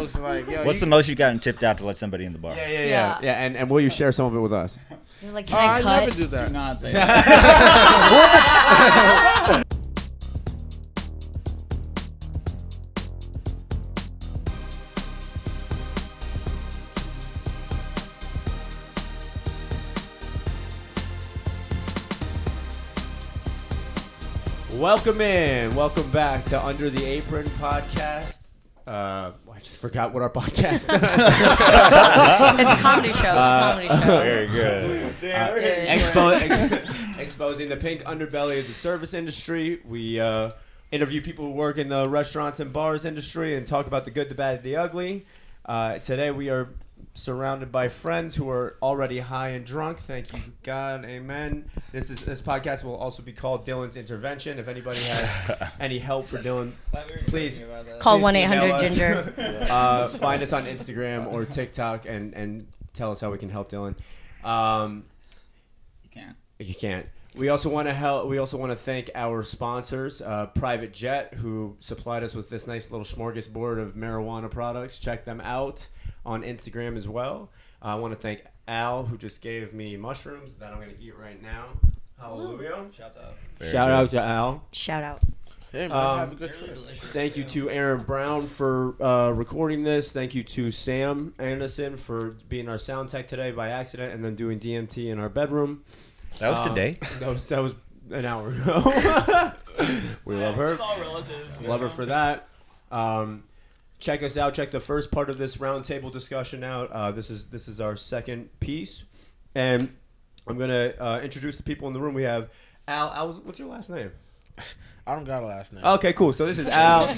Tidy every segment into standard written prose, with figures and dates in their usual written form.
jokes. Like, yo, what's the most you've gotten tipped out to let somebody in the bar? Yeah. And will you share some of it with us? You're like, can I cut? I never do that. Do not say that. Welcome back to Under the Apron podcast. I just forgot what our podcast is. It's a comedy show. Very good. Exposing the pink underbelly of the service industry. We interview people who work in the restaurants and bars industry and talk about the good, the bad, and the ugly. Today we are surrounded by friends who are already high and drunk. Thank you, God. Amen. This podcast will also be called Dylan's Intervention. If anybody has any help for Dylan, please call 1-800-GINGER. Find us on Instagram or TikTok and tell us how we can help Dylan. You can't. We also want to help. We also want to thank our sponsors, Private Jet, who supplied us with this nice little smorgasbord of marijuana products. Check them out on Instagram as well. I want to thank Al, who just gave me mushrooms that I'm going to eat right now. Hallelujah. Shout out to Al. Shout out. Hey, man, have a good trip. Thank you to Aaron Brown for recording this. Thank you to Sam Anderson for being our sound tech today by accident and then doing DMT in our bedroom. That was today. That was an hour ago. We love her. It's all relative. Love her for that. Check us out. Check the first part of this roundtable discussion out. This is our second piece, and I'm gonna introduce the people in the room. We have Al. Al, what's your last name? I don't got a last name. Okay, cool. So this is Al.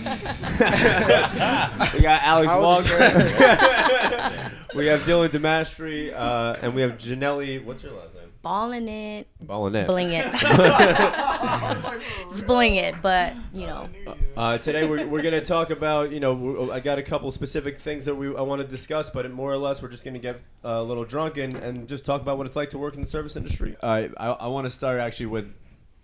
We got Alex Walker. We have Dylan Demastri, and we have Janelli. What's your last name? Ballin' it. Ballin' it. Bling it. It's bling it, but, you know. Today we're going to talk about, I got a couple specific things that I want to discuss, but more or less we're just going to get a little drunk and just talk about what it's like to work in the service industry. I want to start actually with,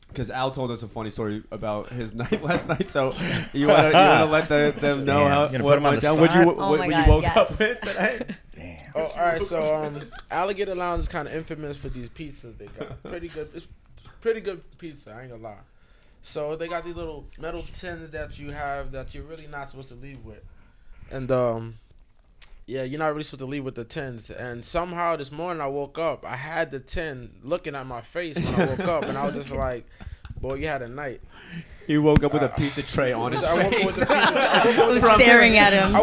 because Al told us a funny story about his night last night, so you want to let them know how what went down. What you woke up with today? Damn. Oh, all right. So, Alligator Lounge is kind of infamous for these pizzas they got. Pretty good. It's pretty good pizza. I ain't gonna lie. So they got these little metal tins that you have that you're really not supposed to leave with, and yeah, you're not really supposed to leave with the tins. And somehow this morning I woke up, I had the tin looking at my face when I woke up, and I was just like, "Boy, you had a night." He woke up with a pizza tray on his I woke up face. with the pizza. Staring at him. From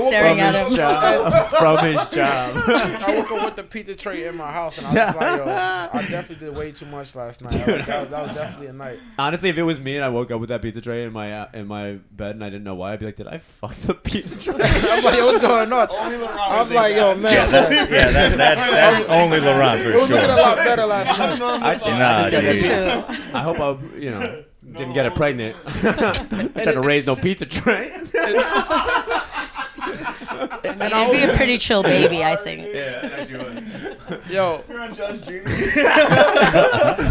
his job. I woke up with the pizza tray in my house, and I was like, yo, I definitely did way too much last night. That was definitely a night. Honestly, if it was me and I woke up with that pizza tray in my bed and I didn't know why, I'd be like, did I fuck the pizza tray? I'm like, yo, what's going on? I'm like, yo, man. That's only Laurent for It was sure. looking a lot better last night. This is true. I hope I, didn't get her pregnant. Trying to raise no pizza tray. It'd be a pretty chill baby, I think. Yeah, as you would. Yo. You're on Just Junior.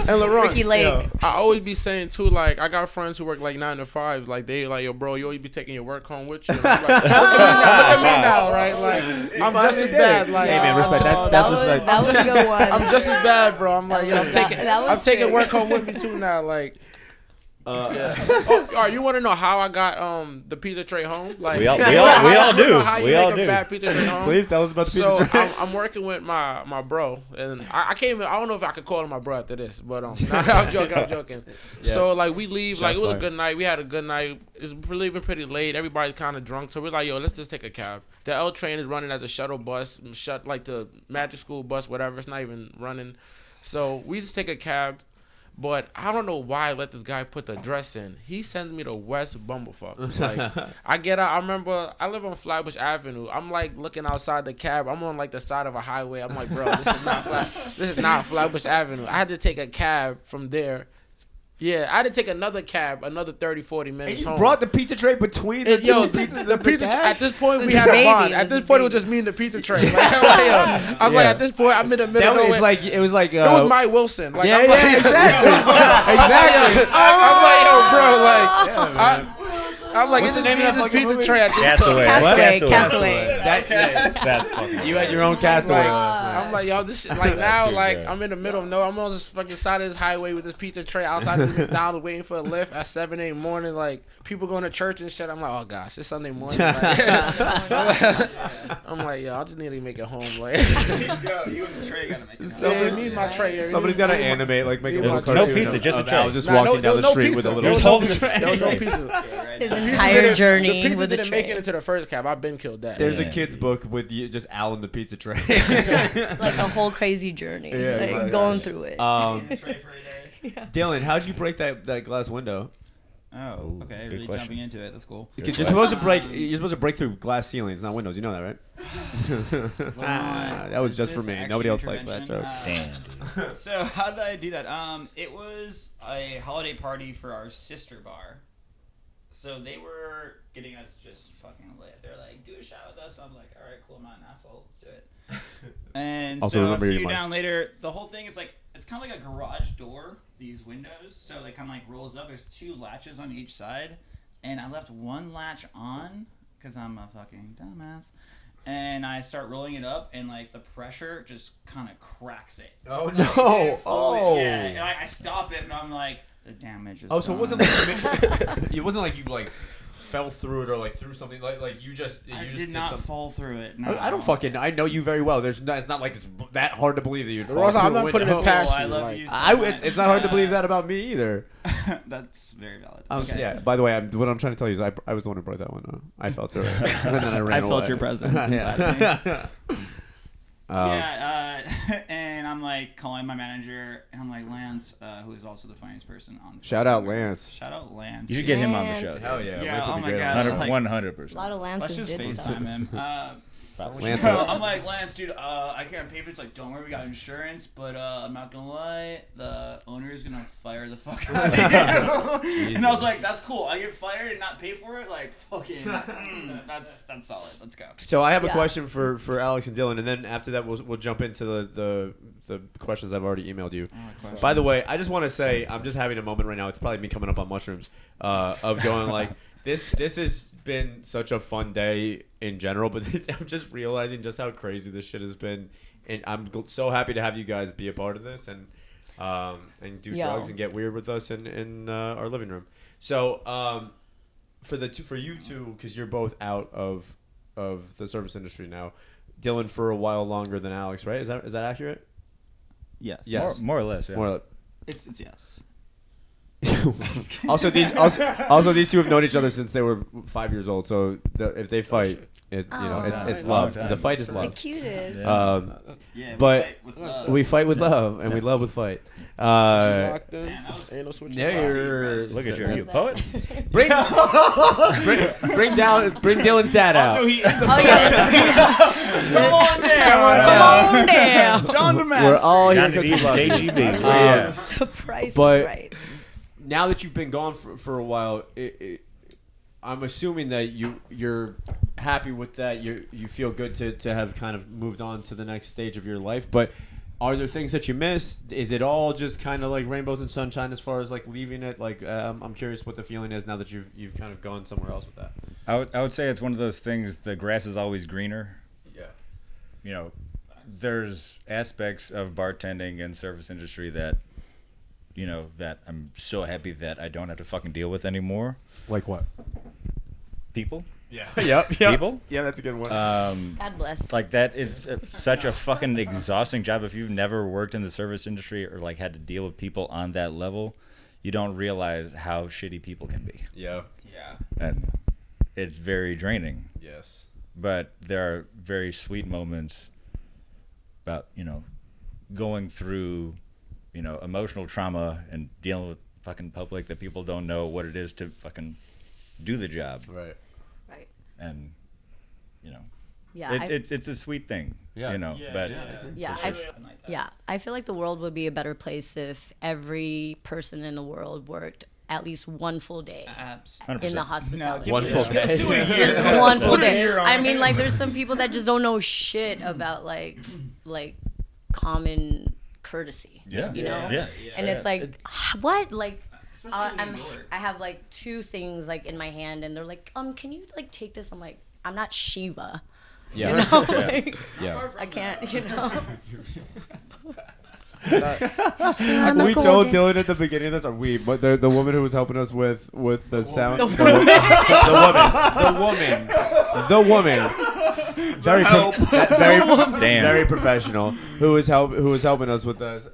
And Laurent, Ricky Lake. I always be saying too, like, I got friends who work like 9 to 5. Like, they like, yo, bro, you always be taking your work home with you. And I'm like, look at me now, right? Like, I'm just as bad. Like, Hey man, respect that. That's respect. That was a good one. I'm just as bad, bro. I'm like, yo, I'm taking true. work home with me too now. Like. Yeah. Oh, all right, you want to know how I got the pizza tray home? Like We all do. We all do. Bad pizza tray home? Please tell us about the pizza tray. So I'm working with my bro, and I can't even. I don't know if I could call him my bro after this, but I'm joking. Yeah. So like we leave, Shots like it was fired. a good night. We had a good night. It's leaving pretty late. Everybody's kind of drunk, so we're like, yo, let's just take a cab. The L train is running as a shuttle bus, like the Magic School bus, whatever. It's not even running. So we just take a cab. But I don't know why I let this guy put the address in. He sends me to West Bumblefuck. Like, I get out. I remember I live on Flatbush Avenue. I'm like looking outside the cab. I'm on like the side of a highway. I'm like, bro, this is not Flatbush Avenue. I had to take a cab from there. Yeah, I had to take another cab, another 30, 40 minutes And you home. brought the pizza tray between the two pizzas. The pizza. At this point, we This had is a bond. baby. At This this is point, it was baby. just me and the pizza tray. Like, I was like, at this point, I'm in the middle of It nowhere. was like. It was my Wilson. Like, Yeah, I'm like, exactly. exactly. I'm like, yo, bro, like, I'm like, What's it's the name of that this fucking pizza movie? tray. I just Castaway. Castaway. That, yeah, That's fucking. you had your own Castaway Like, last night. I'm like, yo, this shit, like now, too like good. I'm in the middle of nowhere. I'm on this fucking side of this highway with this pizza tray outside of McDonald's waiting for a lift at 7 a.m. morning. Like people going to church and shit. I'm like, oh gosh, it's Sunday morning. Like, I'm like, yo, I just need to make it home. Like, Yo, you and the tray gotta make it. yeah, me and my tray. yeah, Somebody's got to animate, like make a little No cartoon. pizza, of- just a of tray. Al just Nah, walking down the street with a little. There was There's holes no in the pizza. There was no pizza. His The entire pizza journey didn't with a make it tray. into the first cab. I've been killed that. There's a Yeah. kid's book with you, just Al and the pizza tray. Like a whole crazy journey. Yeah, like my going gosh. through it. In the tray for a day. Dylan, how'd you break that glass window? Oh, okay. good Really question. jumping into it. That's cool. Because you're supposed to break through glass ceilings, not windows. You know that, right? That was Is just for this me. actually Nobody else likes that intervention? joke. Damn, dude. So how did I do that? It was a holiday party for our sister bar. So they were getting us just fucking lit. They're like, do a shot with us. I'm like, all right, cool. I'm not an asshole. Let's do it. And Also so remember a your few mic. down later, the whole thing is like, it's kind of like a garage door, these windows. So they kind of like rolls up. There's 2 latches on each side. And I left one latch on because I'm a fucking dumbass. And I start rolling it up, and like the pressure just kind of cracks it. Oh Like, no! it fully- Oh. yeah. And I stop it, and I'm like, the damage is. Oh, so it wasn't done. like it wasn't like you like fell through it or like threw something like you just. I you just did not something. fall through it. No. I don't fucking. I know you very well. It's not like it's that hard to believe that you'd fall Ross, through I'm a not putting window. it past I you. love like- you. So much. It's not hard to believe that about me either. That's very valid. Okay. Okay. Yeah. By the way, what I'm trying to tell you is I was the one who brought that one up. I fell through it, and then I ran I away. felt your presence Yeah. And I'm like calling my manager, and I'm like, Lance, who is also the funniest person on. the Shout show. out Lance. Shout out Lance. You should get him on the show. Lance. Hell yeah. Yeah, Lance would oh be my great God. on that. 100%. A lot of Let's Lances just did stuff. FaceTime him. Lance. So I'm like, Lance, dude, I can't pay for this. Like, don't worry, we got insurance, but I'm not gonna lie, the owner is gonna fire the fuck out of you. And I was like, that's cool. I get fired and not pay for it. Like, fucking, that's solid. Let's go. So I have a Yeah. question for Alex and Dylan, and then after that we'll jump into the questions I've already emailed you. By the way, I just want to say I'm just having a moment right now. It's probably me coming up on mushrooms of going like this has been such a fun day in general, but I'm just realizing just how crazy this shit has been, and I'm so happy to have you guys be a part of this and do Yo. drugs and get weird with us in our living room. So for you two, because you're both out of the service industry now, Dylan for a while longer than Alex, right? Is that accurate? Yes. Yes. More or less, yeah. More or less. It's yes. also these two have known each other since they were 5 years old. So if they fight, it's Long love. time. The fight is The love. cutest. Yeah. But we fight with love. we fight with love, and we love with fight. Locked in. Man, that was- Ain't no switching. Yeah, you're, Look at you. Are you a poet? bring Dylan's dad out. Also, he is a Oh yeah. Come on Come on down. John We're Damask. all here Johnny because D, we love you. KGB. Yeah. The price But- is right. Now that you've been gone for a while, I'm assuming that you're happy with that. You feel good to have kind of moved on to the next stage of your life. But are there things that you miss? Is it all just kind of like rainbows and sunshine as far as like leaving it? Like I'm curious what the feeling is now that you've kind of gone somewhere else with that. I would say it's one of those things, the grass is always greener. Yeah. You know, there's aspects of bartending and service industry that, you know, that I'm so happy that I don't have to fucking deal with anymore. Like what? People. Yeah. Yep. People? Yeah, that's a good one. God bless. Like that, it's such a fucking exhausting job. If you've never worked in the service industry or like had to deal with people on that level, you don't realize how shitty people can be. Yeah. Yeah. And it's very draining. Yes. But there are very sweet moments about, you know, going through, you know, emotional trauma and dealing with fucking public that people don't know what it is to fucking do the job. Right. Right. And, you know, Yeah. it's a sweet thing, Yeah. you know, but Yeah, I feel like the world would be a better place if every person in the world worked at least one full day Abs. 100%. in the hospitality. One full day. Just one full day. I mean, like, there's some people that just don't know shit about like common courtesy. Yeah. You know? Yeah. And it's like, what? Like, Especially in New York. I have like 2 things like in my hand, and they're like, can you like take this? I'm like, I'm not Shiva. Yeah. You know? Like, Yeah. I can't, you know. We told Dylan at the beginning of this, or we, but the woman who was helping us with the sound, the woman, very very professional, who was helping us with this,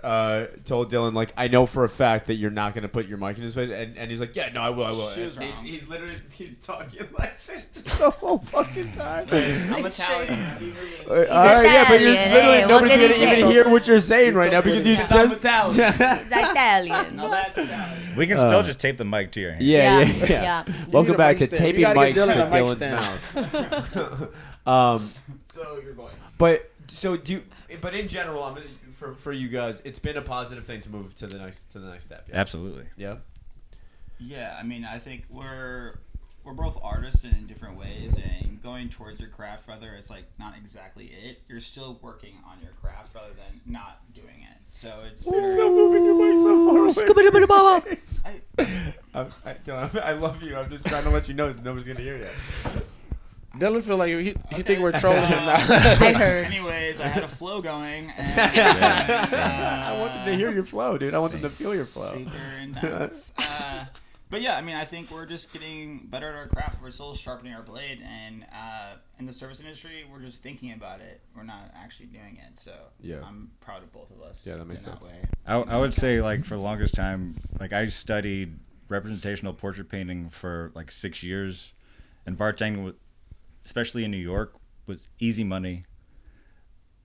told Dylan, like, I know for a fact that you're not gonna put your mic in his face, and he's like, yeah, no, I will. She was wrong. He's literally talking like this the whole fucking time. I'm Italian. All right, yeah, but you're Italian, literally hey, what nobody's can gonna you say? even hear what you're saying right now because you I'm just. Italian. It's Italian. No, that's Italian. We can still just tape the mic to your hand. Yeah. Welcome need a back mic to stand. taping You gotta mics get to Dylan a mic Dylan's stand. mouth. So you're going. But in general, I mean, for you guys, it's been a positive thing to move to the next step. Yeah. Absolutely. Yeah. Yeah, I mean, I think we're both artists in different ways, and going towards your craft, whether it's like not exactly it, you're still working on your craft rather than not doing it. So it's You're still moving your mic so far away. I love you. I'm just trying to let you know that nobody's gonna hear you. Dylan feel like he think we're trolling him now. I heard. Anyways, I had a flow going, and I want them to hear your flow, dude. I want them to feel your flow. super intense. But yeah, I mean, I think we're just getting better at our craft. We're still sharpening our blade, and in the service industry, we're just thinking about it. We're not actually doing it. So Yeah. I'm proud of both of us. Yeah, that makes in sense. way. I would say, like, for the longest time, like, I studied representational portrait painting for like 6 years, and bartending, especially in New York, was easy money.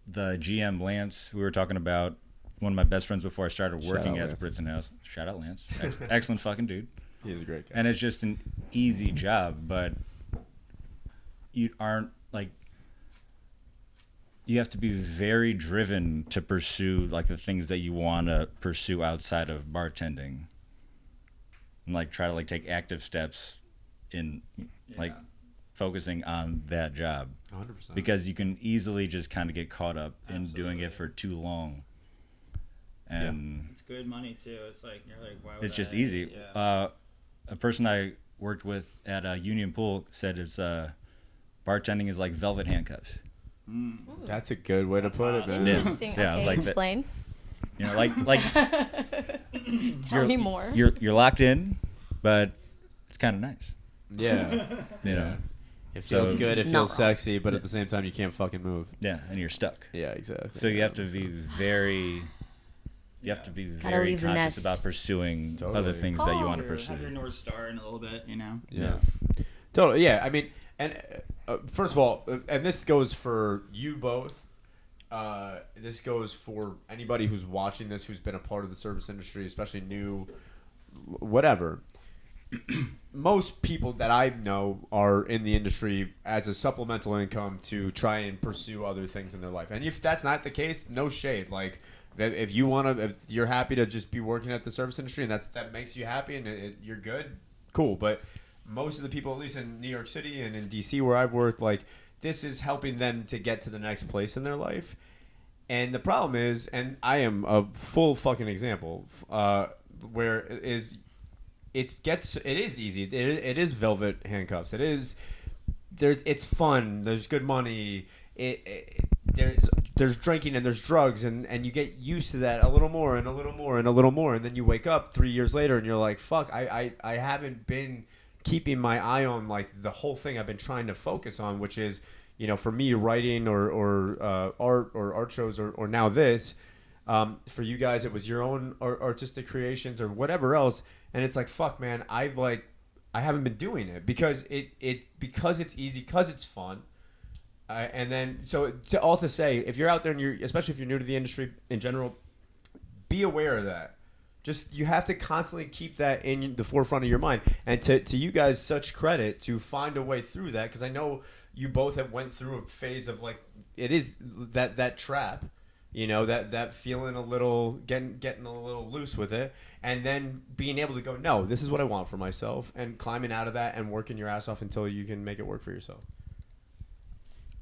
The GM Lance, who we were talking about, one of my best friends before I started working at the Britson House. Shout out Lance, excellent fucking dude. He's a great guy. And it's just an easy job, but you aren't like, you have to be very driven to pursue like the things that you want to pursue outside of bartending, and like try to like take active steps in like focusing on that job. 100%. Because you can easily just kind of get caught up in doing it for too long. And It's good money too. It's like you're like, why would it's just I- easy. Yeah. A person I worked with at Union Pool said it's bartending is like velvet handcuffs. That's a good way to put it, man. Yeah. Interesting. Yeah, I was Okay, like that. explain. You know, like Tell me more. You're locked in, but it's kind of nice. Yeah. You know. It feels So- good. It Not feels wrong. sexy, but at the same time, you can't fucking move. Yeah, and you're stuck. Yeah, exactly. So you have to be very. You have to be Gotta very leave the conscious nest. about pursuing other Totally. things that you want to Have pursue. your North Star in a little bit, you know. Yeah. Totally. Yeah. I mean, and first of all, and this goes for you both. This goes for anybody who's watching this, who's been a part of the service industry, especially new, whatever. Most people that I know are in the industry as a supplemental income to try and pursue other things in their life. And if that's not the case, no shade. Like, if you want to, if you're happy to just be working at the service industry and that makes you happy and you're good, cool. But most of the people, at least in New York City and in DC where I've worked, like, this is helping them to get to the next place in their life. And the problem is, and I am a full fucking example, where it is easy. It is velvet handcuffs. It's fun. There's good money. There's drinking and there's drugs and you get used to that a little more and a little more and a little more, and then you wake up 3 years later and you're like, fuck, I haven't been keeping my eye on like the whole thing I've been trying to focus on, which is, you know, for me, writing or art or art shows or now this. For you guys, it was your own artistic creations or whatever else, and it's like, fuck, man, I haven't been doing it because because it's easy, because it's fun, and then to say, if you're out there and especially if you're new to the industry in general, be aware of that. Just you have to constantly keep that in the forefront of your mind, and to you guys, such credit to find a way through that, because I know you both have went through a phase of like it is that trap. You know, that feeling a little, getting a little loose with it, and then being able to go, no, this is what I want for myself, and climbing out of that and working your ass off until you can make it work for yourself.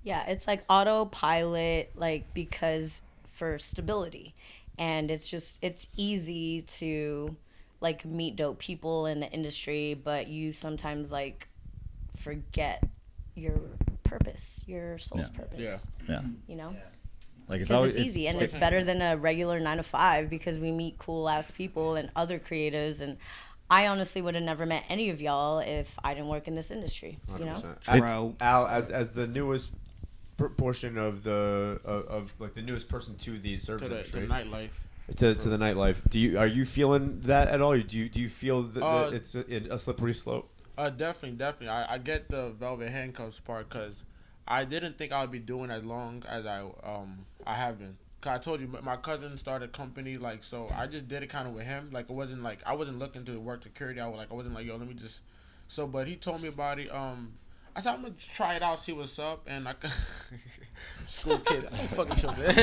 Yeah, it's like autopilot, like, because for stability. And it's easy to like meet dope people in the industry, but you sometimes like forget your purpose, your soul's purpose. Yeah. You know? Like it's Because always it's easy and it's better than a regular 9 to 5 because we meet cool ass people and other creatives, and I honestly would have never met any of y'all if I didn't work in this industry. You know? Al, as the newest portion of like the newest person to the service To industry, nightlife. to the nightlife, are you feeling that at all? Or do you feel that it's a slippery slope? Definitely. I get the velvet handcuffs part because I didn't think I would be doing as long as I have been. Cause I told you my cousin started a company, like, so I just did it kind of with him. Like, it wasn't like I wasn't looking to work security. I wasn't like, yo, let me just. So, but he told me about it. I said I'm gonna try it out, see what's up, and I school kid, I fucking children.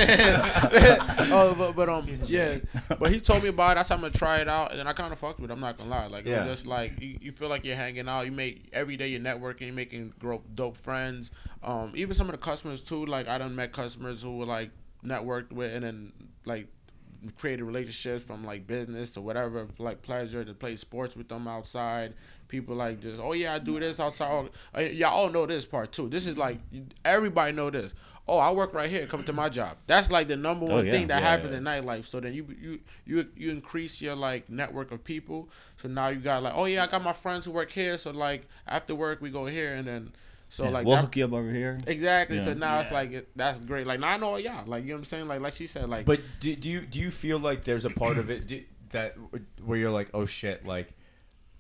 But he told me about it. I said I'm gonna try it out, and then I kind of fucked with it. I'm not gonna lie, like it was just like you feel like you're hanging out. You make every day you're networking, you're making dope friends. Even some of the customers too. Like I done met customers who were like networked with, and then like created relationships from like business to whatever, like pleasure to play sports with them outside. People like just, oh yeah, I do this outside. Y'all all know this part too. This is like everybody know this. Oh, I work right here. Come to my job. That's like the number one thing that happens in nightlife. So then you increase your like network of people. So now you got like, oh yeah, I got my friends who work here. So like after work we go here, and then like we'll hook you up over here. Exactly. Yeah. So now it's like that's great. Like now I know y'all. Like you know what I'm saying. Like she said. Like. But do you feel like there's a part of it that where you're like, oh shit, like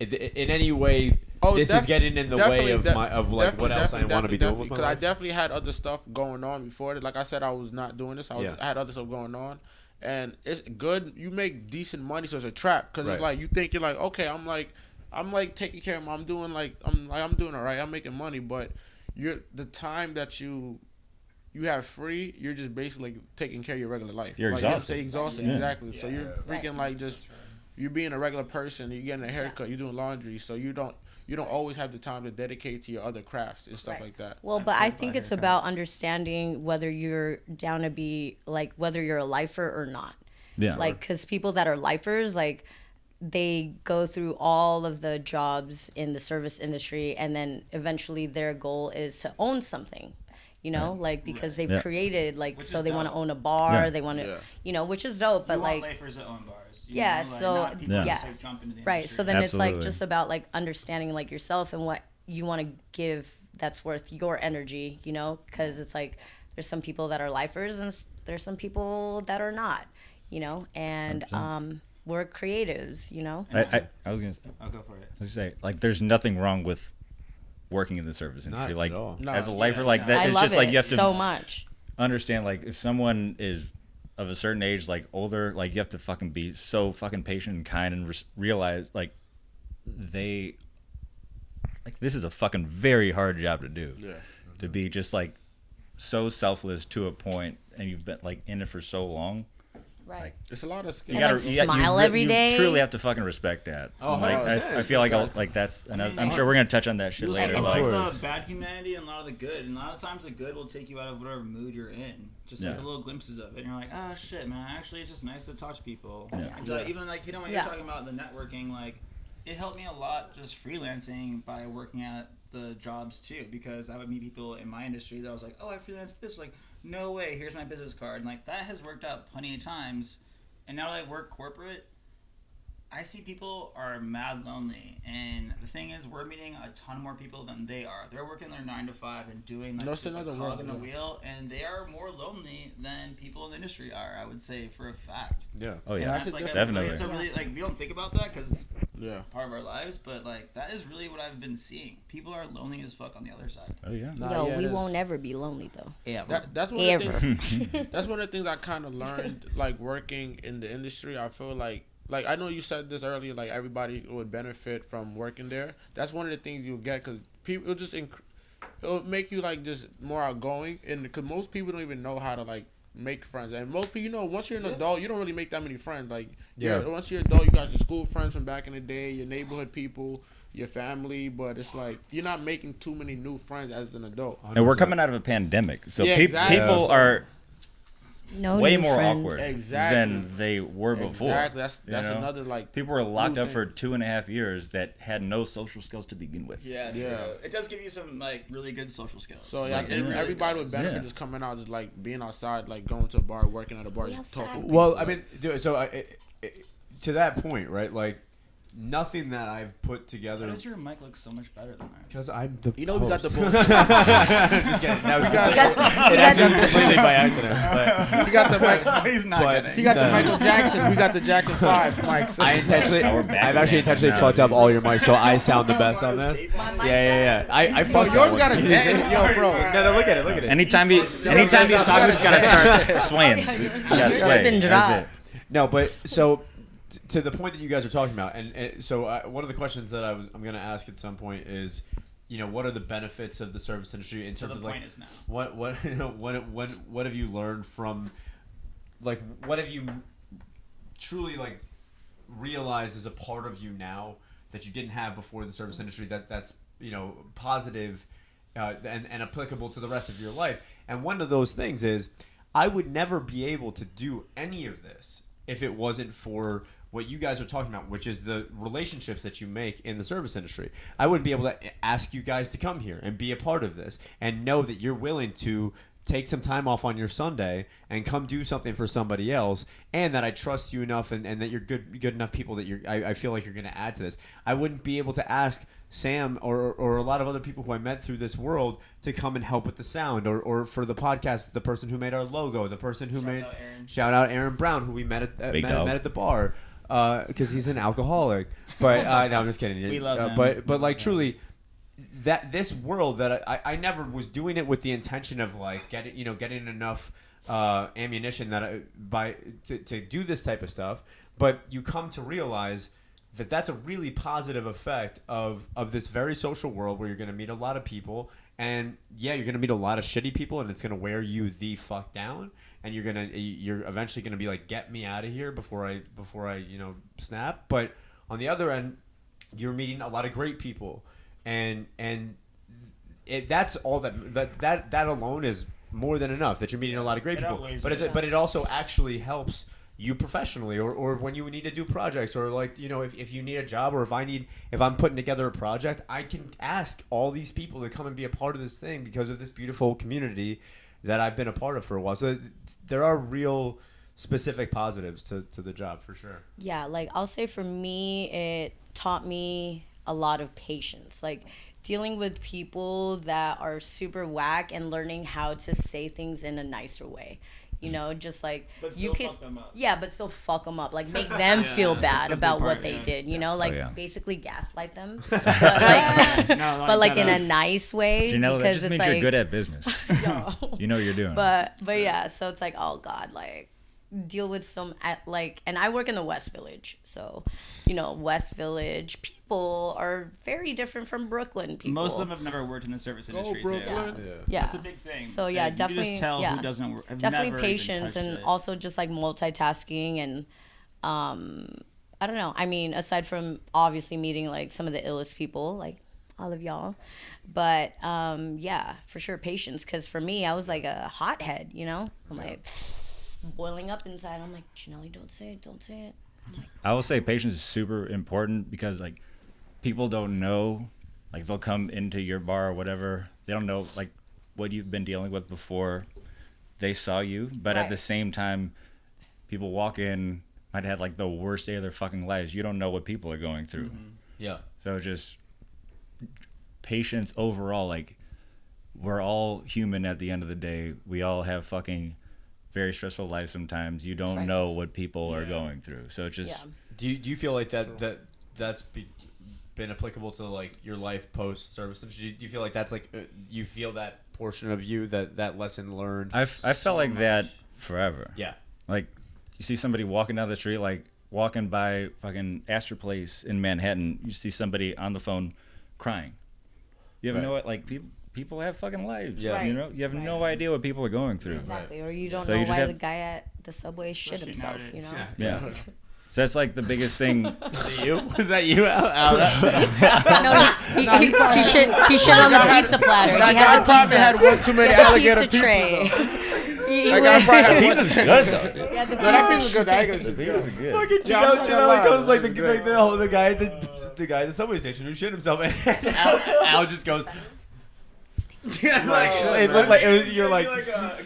in any way this is getting in the way of what else I want to be doing with my life? Because I definitely had other stuff going on before it. Like I said, I was not doing this. I had other stuff going on. And it's good. You make decent money, so it's a trap. Because it's like you think you're like, okay, I'm like taking care of I'm doing all right. I'm making money, but the time that you have free, you're just basically taking care of your regular life. You're exhausted. Exhausted, exactly. So you're freaking like just you're being a regular person. You're getting a haircut. You're doing laundry. So you don't always have the time to dedicate to your other crafts and stuff like that. Well, but I think it's about understanding whether you're down to be like whether you're a lifer or not. Yeah. Like, because people that are lifers, like, they go through all of the jobs in the service industry, and then eventually their goal is to own something, you know, like because they've created like, so they want to own a bar, they want to, you know, which is dope, but like lifers that own bars. Yeah, know, like, so not people just, like, jump into the right. industry. So then it's Absolutely. like just about like understanding like yourself and what you want to give that's worth your energy, you know, because it's like there's some people that are lifers and there's some people that are not, you know, and we're creatives, you know. I was gonna. I'll go for it. I was gonna say, like, there's nothing wrong with working in the service industry. Not like at all. as a lifer, like that, I it's love just it like you have to so much. understand, like, if someone is of a certain age, like older, like you have to fucking be so fucking patient and kind and realize like they like this is a fucking very hard job to do. Yeah. To be just like so selfless to a point, and you've been like in it for so long. Right. Like, It's a lot of skill. you And, gotta like, smile every day. You truly have to fucking respect that. Oh, like, 100%. I feel like that's, and I'm sure we're gonna touch on that shit You later. see a Like, lot of the bad humanity and a lot of the good, and a lot of times the good will take you out of whatever mood you're in. Just like the little glimpses of it, and you're like, oh shit, man. Actually, it's just nice to talk to people. Yeah. And so even like, you know, when you're talking about the networking, like it helped me a lot just freelancing by working at the jobs too, because I would meet people in my industry that I was like, oh, I freelanced this. Like, no way. Here's my business card, and like that has worked out plenty of times. And now that I work corporate, I see people are mad lonely. And the thing is, we're meeting a ton more people than they are. They're working their 9 to 5 and doing like just a cog in the wheel. And they are more lonely than people in the industry are, I would say, for a fact. Yeah. oh yeah, That's like definitely. It's a really, like, we don't think about that because it's Yeah. part of our lives. But like, that is really what I've been seeing. People are lonely as fuck on the other side. Oh yeah. Yo, we won't ever be lonely though. Yeah. That's one of the things. That's one of the things I kind of learned, like working in the industry. I feel like I know you said this earlier, like everybody would benefit from working there. That's one of the things you'll get because people it'll make you like just more outgoing, and because most people don't even know how to like make friends, and most people, you know, once you're an adult, you don't really make that many friends. Like once you're an adult, you got your school friends from back in the day, your neighborhood people, your family, but it's like you're not making too many new friends as an adult. 100%. And we're coming out of a pandemic, so Yeah, exactly. people are No way new more friends. awkward Exactly. than they were before. Exactly. That's you know? another like. People were locked new up for thing. 2.5 years that had no social skills to begin with. Yeah, Yeah. true. It does give you some like really good social skills. So yeah, I Like, it think really everybody does. would benefit Yeah. just coming out, just like being outside, like going to a bar, working at a bar, We just outside. talking. with Well, people, I mean, to that point, right? Like, nothing that I've put Why together. does your mic look so much better than ours? Because I'm the You know, we got the host. bullshit. Just kidding. That was it actually was completely by accident. But He got the mic. He's not But- kidding. He got the No. Michael Jackson. We got the Jackson 5 mics. I intentionally, Now we're back I've to actually that. intentionally No. fucked up all your mics, so I sound the best on this. My mic Yeah. I Yo, fucked yours up got a one. dent. Yo, bro. No, look at it. Anytime he's talking, we just gotta start swaying. Yeah, sway. been That's it. No, but so to the point that you guys are talking about, and so one of the questions that I'm going to ask at some point is, what are the benefits of the service industry in So terms the of like point is now. what have you learned from, like, what have you truly like realized as a part of you now that you didn't have before the service industry that's positive and applicable to the rest of your life. And one of those things is I would never be able to do any of this if it wasn't for what you guys are talking about, which is the relationships that you make in the service industry. I wouldn't be able to ask you guys to come here and be a part of this and know that you're willing to take some time off on your Sunday and come do something for somebody else, and that I trust you enough and that you're good enough people that I feel like you're going to add to this. I wouldn't be able to ask Sam or a lot of other people who I met through this world to come and help with the sound, or for the podcast, the person who made our logo, the person who made shout out Aaron Brown, who we met at the bar because he's an alcoholic. But no, I'm just kidding. We love him. But like truly, that this world that I never was doing it with the intention of like getting enough ammunition to do this type of stuff. But you come to realize that that's a really positive effect of this very social world where you're going to meet a lot of people, and yeah, you're going to meet a lot of shitty people, and it's going to wear you the fuck down, and you're eventually going to be like, get me out of here before I snap. But on the other end, you're meeting a lot of great people, and that's all that alone is more than enough, that you're meeting a lot of great people. But it also actually helps you professionally, or when you need to do projects, or like if you need a job, or if I'm putting together a project, I can ask all these people to come and be a part of this thing because of this beautiful community that I've been a part of for a while. So there are real specific positives to the job for sure. Yeah, like I'll say for me, it taught me a lot of patience. Like dealing with people that are super whack and learning how to say things in a nicer way. Just like But still you can, fuck them up. yeah, but still fuck them up. Like make them feel bad That's about the what part, they yeah. did. Like Oh, yeah. basically gaslight them, but like in a nice way. Janelle, that because just it's means like, you're good at business. yo. You know what you're doing. But yeah, so it's like, oh God, like deal with and I work in the West Village, so West Village people are very different from Brooklyn people. Most of them have never worked in the service industry. too. Brooklyn. Yeah. That's a big thing. So yeah, You can definitely. just tell yeah. who doesn't work. have Definitely never even patience, touched and it. also just like multitasking, and I don't know. I mean, aside from obviously meeting like some of the illest people, like all of y'all, but yeah, for sure patience. Because for me, I was like a hothead. I'm like boiling up inside. I'm like, Janelli, don't say it. I'm like, I will say patience is super important because like people don't know, like they'll come into your bar or whatever, they don't know like what you've been dealing with before they saw you, but at Right. the same time, people walk in, might have like the worst day of their fucking lives. You don't know what people are going through. Yeah. So just patience overall, like we're all human at the end of the day. We all have fucking very stressful lives sometimes. You don't Right. know what people are going through. So it's just yeah. Do you feel like that's been applicable to like your life post service? Do you feel like that's like you feel that portion of you, that lesson learned? I felt like that forever. Yeah. Like you see somebody walking down the street, like walking by fucking Astor Place in Manhattan, you see somebody on the phone crying. You have Right. no like people have fucking lives. Yeah. You know, you have no idea what people are going through. Exactly. Or you don't So know you just why have- the guy at the subway shit Especially himself. nowadays. Yeah. So that's like the biggest thing. Was you? Was that you, Al? No, he shit on the pizza platter. He That had guy the probably pizza. had one too many the alligator pizza pizza. tray. That guy probably had one. Pizza's good though. Yeah, the No, that pizza pizza's good. That The is pizza's good. Fucking Yeah, I'm not gonna lie. Janelli goes like the Great. guy at the subway station who shit himself, and Al just goes. Like, shit, It looked man. like it was. You're like.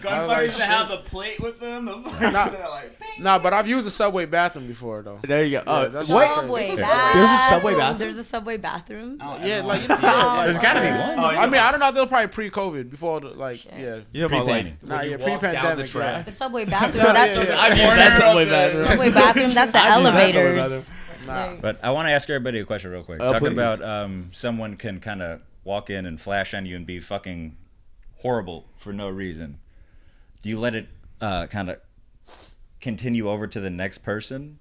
Gunfire like, used to shit. have the plate with them. The Nah, but I've used the subway bathroom before though. There you go. Oh, that's what? Subway There's a subway bathroom? There's a subway bathroom. Yeah, like There's gotta be one. I mean, I don't know. They were probably pre-COVID before, yeah. You're about like Pre-painting. Nah, when you yeah, walk down the pre-pandemic, track. The subway bathroom. Yeah, That's yeah, yeah. I've used that subway bathroom. subway bathroom. That's the I've used that subway elevators. Nah. But I want to ask everybody a question real quick. Oh, Talk please. about someone can kind of walk in and flash on you and be fucking horrible for no reason. Do you let it kind of continue over to the next person,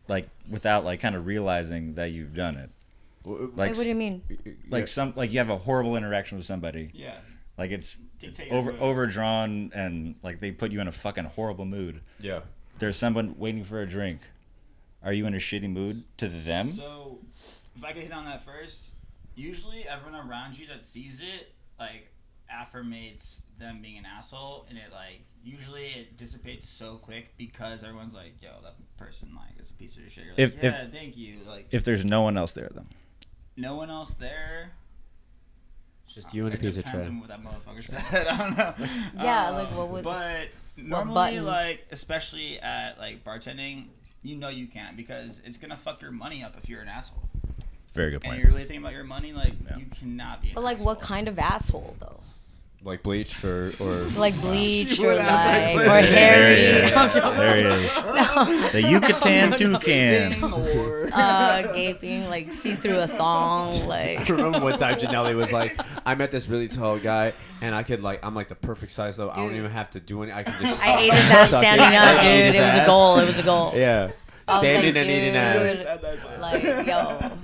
like without like kind of realizing that you've done it? Like, Like, what do you mean? like you have a horrible interaction with somebody, Yeah. like it's Dictate your mood. overdrawn and like they put you in a fucking horrible mood. Yeah. There's someone waiting for a drink. Are you in a shitty mood to them? So, if I could hit on that first, usually everyone around you that sees it, like, affirmates them being an asshole, and it, like, usually it dissipates so quick because everyone's like, yo, that person, like, is a piece of shit. You're like, yeah, thank you. Like, If there's no one else there, though. no one else there. It's just you and a It piece of depends tray. on what that motherfucker said. I don't know. Yeah, like, what would- But normally, buttons? like, especially at like bartending, you know you can't because it's gonna fuck your money up if you're an asshole. Very good And point. you're really thinking about your money, like Yeah. you cannot be. An But like, asshole. what kind of asshole though? Like bleached or Like bleached She or would ask that like or question. There he hairy? is. There he is. The Yucatan toucan. Gaping, like see through a thong, like. I remember one time Janelli was like, I met this really tall guy, and I could like, I'm like the perfect size though. I don't Dude. even have to do anything. I can just. I ate his ass suck standing it. up, I ate dude. his It was a ass. goal. It was a goal. Yeah. I was Standing like, and eating ass. dude, like, yo.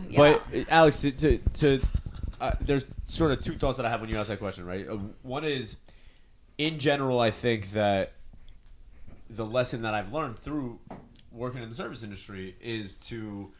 Yeah. But Alex, to there's sort of two thoughts that I have when you ask that question, right? One is, in general, I think that the lesson that I've learned through working in the service industry is to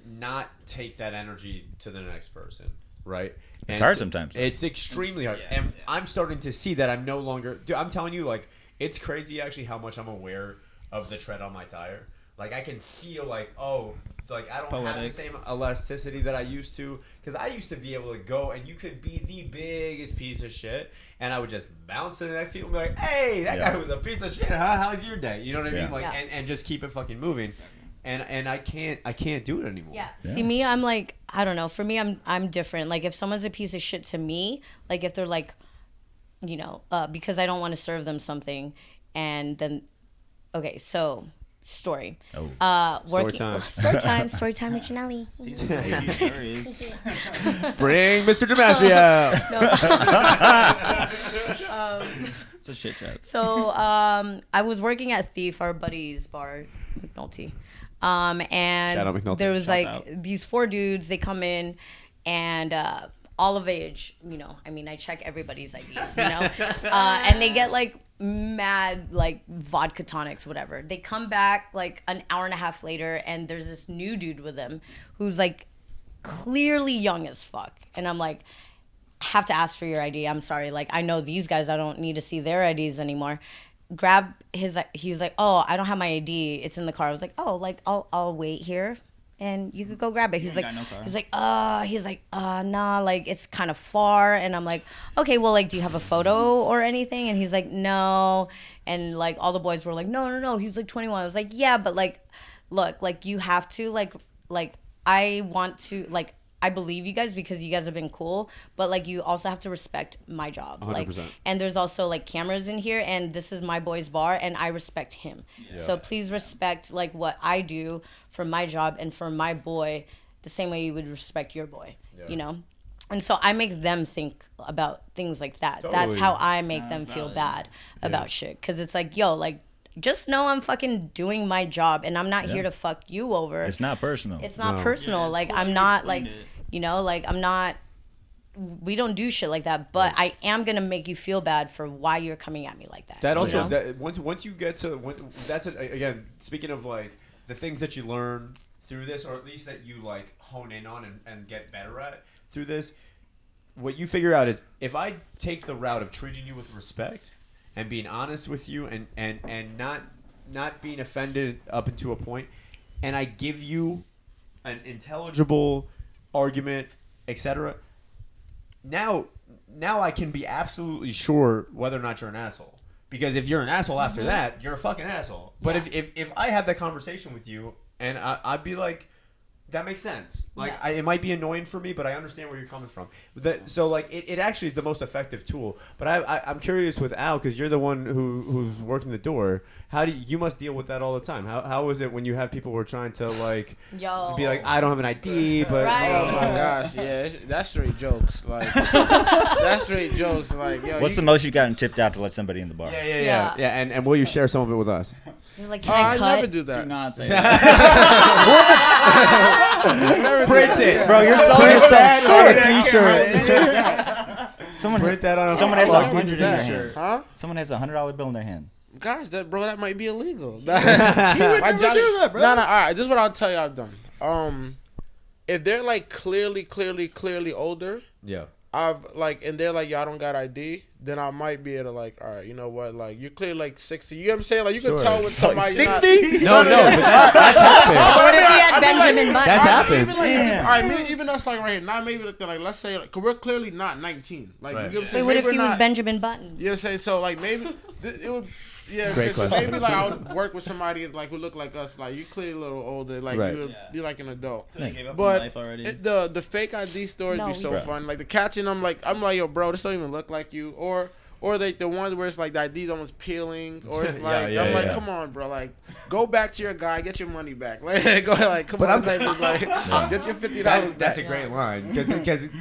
not take that energy to the next person, right? It's hard sometimes. It's extremely hard, Yeah, and yeah. I'm starting to see that I'm no longer. Dude, I'm telling you, like, it's crazy actually how much I'm aware of the tread on my tire. Like, I can feel like, oh, like I don't have the poetic. same elasticity that I used to, because I used to be able to go and you could be the biggest piece of shit, and I would just bounce to the next people and be like, hey, that Yeah. guy was a piece of shit. Huh? How's your day? You know what I Yeah. mean? Like, Yeah. and just keep it fucking moving. And I can't do it anymore. Yeah. Yeah. See me, I'm like, I don't know. For me, I'm different. Like if someone's a piece of shit to me, like if they're like, you know, because I don't want to serve them something, and then, okay, so story. Oh. Working, time. Story time with Janelli. These are crazy stories. Bring Mr. Damasio. It's a shit show. So I was working at Thief, our buddy's bar, McNulty. And Shout out McNulty. there was Shout like out. these 4 dudes, they come in and all of age, you know, I mean, I check everybody's IDs, you know, and they get like mad, like vodka tonics, whatever. They come back like an hour and a half later and there's this new dude with them who's like clearly young as fuck. And I'm like, have to ask for your ID. I'm sorry. Like, I know these guys, I don't need to see their IDs anymore. Grab his, he was like, oh, I don't have my ID. It's in the car. I was like, oh, like, I'll wait here and you could go grab it. He's ain't like, got no car. he's like, nah, like, it's kind of far. And I'm like, okay, well, like, do you have a photo or anything? And he's like, no. And like, all the boys were like, no. He's like 21. I was like, yeah, but like, look, like, you have to, like, I want to, like, I believe you guys because you guys have been cool, but like you also have to respect my job. 100%. Like, and there's also like cameras in here, and this is my boy's bar, and I respect him. So please respect like what I do for my job and for my boy, the same way you would respect your boy. You know, and so I make them think about things like that. That's Totally. how I make them that's feel valid. bad about shit, because it's like, yo, like, just know I'm fucking doing my job and I'm not here to fuck you over. It's not personal. It's not No. personal. Yeah, it's like, cool I'm you not like, explained it. you know, like I'm not, we don't do shit like that, but I am going to make you feel bad for why you're coming at me like that. That you also know? that once you get to that's again, speaking of like the things that you learn through this, or at least that you like hone in on and get better at through this, what you figure out is if I take the route of treating you with respect and being honest with you and not being offended up until a point, and I give you an intelligible argument, etc. Now I can be absolutely sure whether or not you're an asshole. Because if you're an asshole after that, you're a fucking asshole. But if I have that conversation with you and I'd be like, that makes sense. Like it might be annoying for me, but I understand where you're coming from. So like it actually is the most effective tool. But I'm curious with Al, because you're the one who's working the door. How do you must deal with that all the time? How is it when you have people who are trying to like be like, I don't have an ID, but Right. Oh my gosh, yeah, that's straight jokes. Like that's straight jokes. Like yo, What's the most you gotten tipped out to let somebody in the bar? Yeah. And will you share some of it with us? You're like, Oh, can I I cut? never do that. Do not say that. Print it, Bro, you're selling Print yourself that short. on a T-shirt. Someone Print that on a Someone has fucking 100 in their T-shirt. hand. Huh? Someone has $100 bill in their hand. Gosh, that might be illegal. You would never do that, bro. No. All right, this is what I'll tell you I've done. If they're like clearly older, Yeah. and they're like, y'all don't got ID, then I might be able to like, all right, you know what, like you're clearly like 60. You know what I'm saying? Like you can Sure. tell when somebody's 60? No, but that's happened. What if he had I mean, Benjamin Button? That's happened. All right, even us like right here, not maybe like let's say, like, 'cause we're clearly not 19. Like Right. you get what I'm Wait, saying? what Maybe if he we're was not- Benjamin Button? You know what I'm saying? So like maybe it would. Yeah, Great so question. maybe like I would work with somebody like who look like us. Like you clearly a little older. Like Right. you would Yeah. be like an adult. I gave up on But life already. the fake ID stories No, be so Bro. fun. Like the catching them, I'm like, yo, bro, this don't even look like you. Or like the ones where it's like the ID's almost peeling, or it's like Yeah, I'm like, yeah. come on, bro, like go back to your guy, get your money back. Like go like, come But on, I'm- like get your $50 back. That's a great line because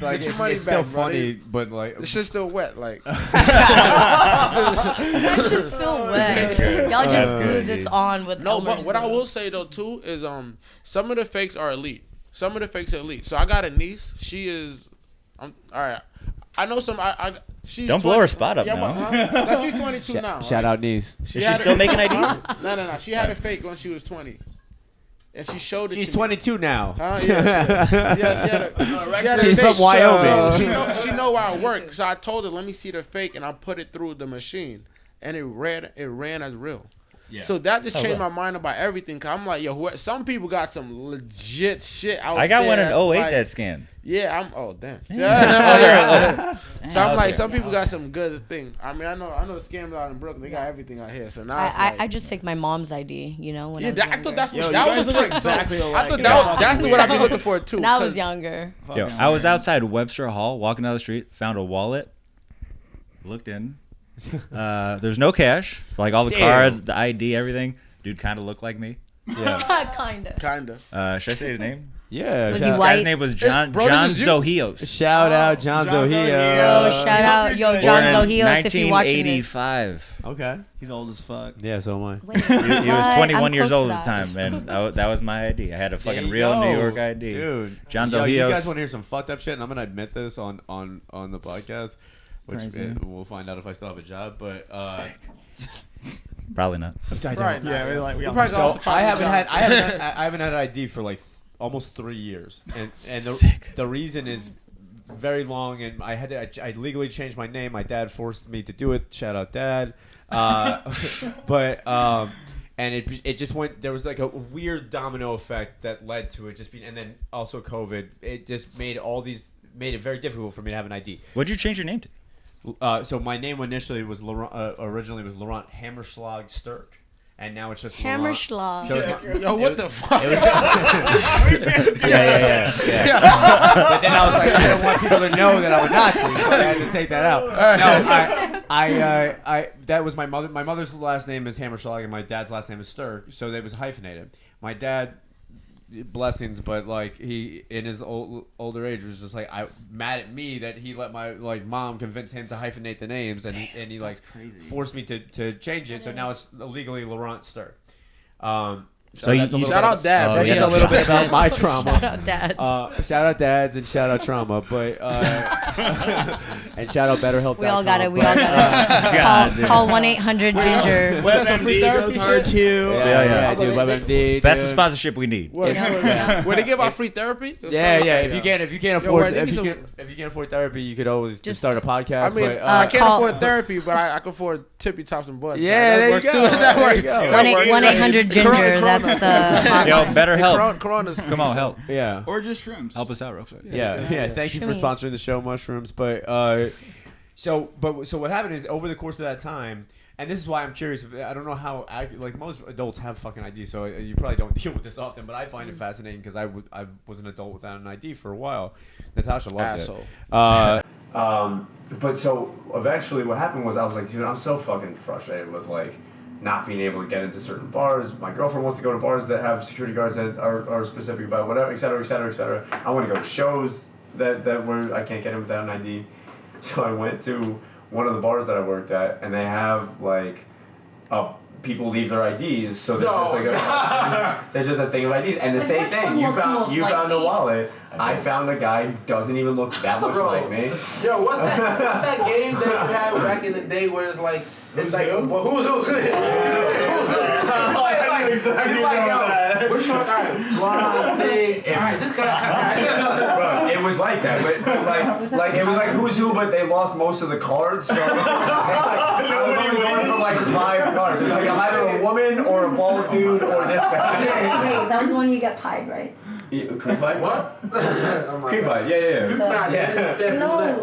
like Get your money it's still back, bro. funny, but like The shit's still wet, like. That shit's still wet. Y'all just glue this on with No, but Elmer's what I glue. will say though too is some of the fakes are elite. Some of the fakes are elite. So I got a niece. She is, all right. I know some. She's Don't blow her spot up now. No, she's 22 now. shout out niece. Is she had still it- making IDs? No. She had a fake when she was 20, and she showed it. She's to me. 22 now. Huh? Yeah. She had a She's fake. from Wyoming. She know where I work. So I told her, let me see the fake, and I put it through the machine, and it ran as real. Yeah. So that just Oh, changed wow. my mind about everything. Cause I'm like, yo, some people got some legit shit out there. I got one in that's 08 like, that scanned. Yeah, oh damn. Yeah. So I'm Out like, there. some people got some good thing. I mean, I know the scammers out in Brooklyn. They got everything out here. So now it's like, I just take my mom's ID, you know, when yeah, I was I younger. thought that's what Yo, that you was guys the look trick. So exactly I alike. thought Yeah. that's what I've been looking for too. When I was 'cause- younger. Yo, I was outside Webster Hall, walking down the street, found a wallet, looked in. There's no cash. Like all the Damn. cards, the ID, everything. Dude kind of looked like me. Yeah. Kinda. Kinda. Should I say his name? Yeah. Was shout, he This white? guy's name was John Bro, this is you. Zohios. shout out John John Zohio. Zohio. Oh, shout out, yo, Born John Born in Zohios, if you're watching this. 1985. Okay. He's old as fuck. Yeah, so am I. Wait, He was what? 21 I'm years close to old at the that. time, and that was my ID. I had a There fucking you real go. New York ID. Dude. John Yo, you Zohios. guys want to hear some fucked up shit? And I'm going to admit this on the podcast, which Crazy. we'll find out if I still have a job. But Probably not. I don't. Right. Yeah, we're like, we You all probably So gonna have to find I a haven't job. had I haven't had ID for like almost 3 years, and Sick. the reason is very long, and I legally changed my name. My dad forced me to do it. Shout out dad. But and it just went. There was like a weird domino effect that led to it just being, and then also COVID. It just made it very difficult for me to have an ID. What'd you change your name to? So my name initially was Laurent, originally was Laurent Hammerschlag Sturk, and now it's just Laurent. Hammerschlag. So it's my- Yo, what the fuck? yeah. But then I was like, I don't want people to know that I'm a Nazi, so I had to take that out. No, I that was my mother. My mother's last name is Hammerschlag, and my dad's last name is Sturk, so that was hyphenated. My dad, blessings, but like he in his older age was just like mad at me that he let my mom convince him to hyphenate the names, and he like crazy. forced me to change it. So now it's legally Laurent Sturk. So you Shout out Dad. That's just a little bit about my trauma. Shout out dads. Shout out dads and shout out trauma, but and shout out BetterHelp. We all got it. We all got it. Call 1-800-GINGER. What's that, some free therapy Goes hard shit? too. Yeah, dude. WebMD. That's the dude. sponsorship we need. What? Where they give out free therapy? Yeah. If you can't Yo, afford wait, if give you me can't afford therapy, you could always just Just- start a podcast. I mean, but I can't call- afford therapy, but I can afford tippy tops and butts. Yeah, That there you works go. too. That There works. you go. That works. 1-800-GINGER. That's the hotline. Yo, better help. Corona's Come on, help. yeah. Or just shrooms. Help us out real quick. Yeah. Thank you for Shrooms. sponsoring the show, mushrooms. But so what happened is over the course of that time, and this is why I'm curious. I don't know how like most adults have fucking ID, so you probably don't deal with this often. But I find it fascinating because I was an adult without an ID for a while. Natasha loved Asshole. it. But so eventually, what happened was I was like, dude, I'm so fucking frustrated with like not being able to get into certain bars. My girlfriend wants to go to bars that have security guards that are specific about whatever, et cetera, et cetera, et cetera. I want to go to shows that where I can't get in without an ID. So I went to one of the bars that I worked at, and they have like people leave their IDs, so there's just like there's just a thing of IDs, and the Like, same which thing. one You looks found most you like found a me? wallet. I found a guy who doesn't even look that much Bro. like me. Yo, what's that game that you had back in the day where it's like it's like who? well, who's who? Who's who? I knew exactly He's like, about that. yo, which one? All right, one, two, all right, this guy. Bro, it was like that, but like it was like who's who, but they lost most of the cards. So I was only going for like 5 cards. It's like I'm either a woman or a bald dude or this guy. Wait, that was the one you get pied, right? Cream pie? What? Cream pie, yeah. Nah, Yeah. No,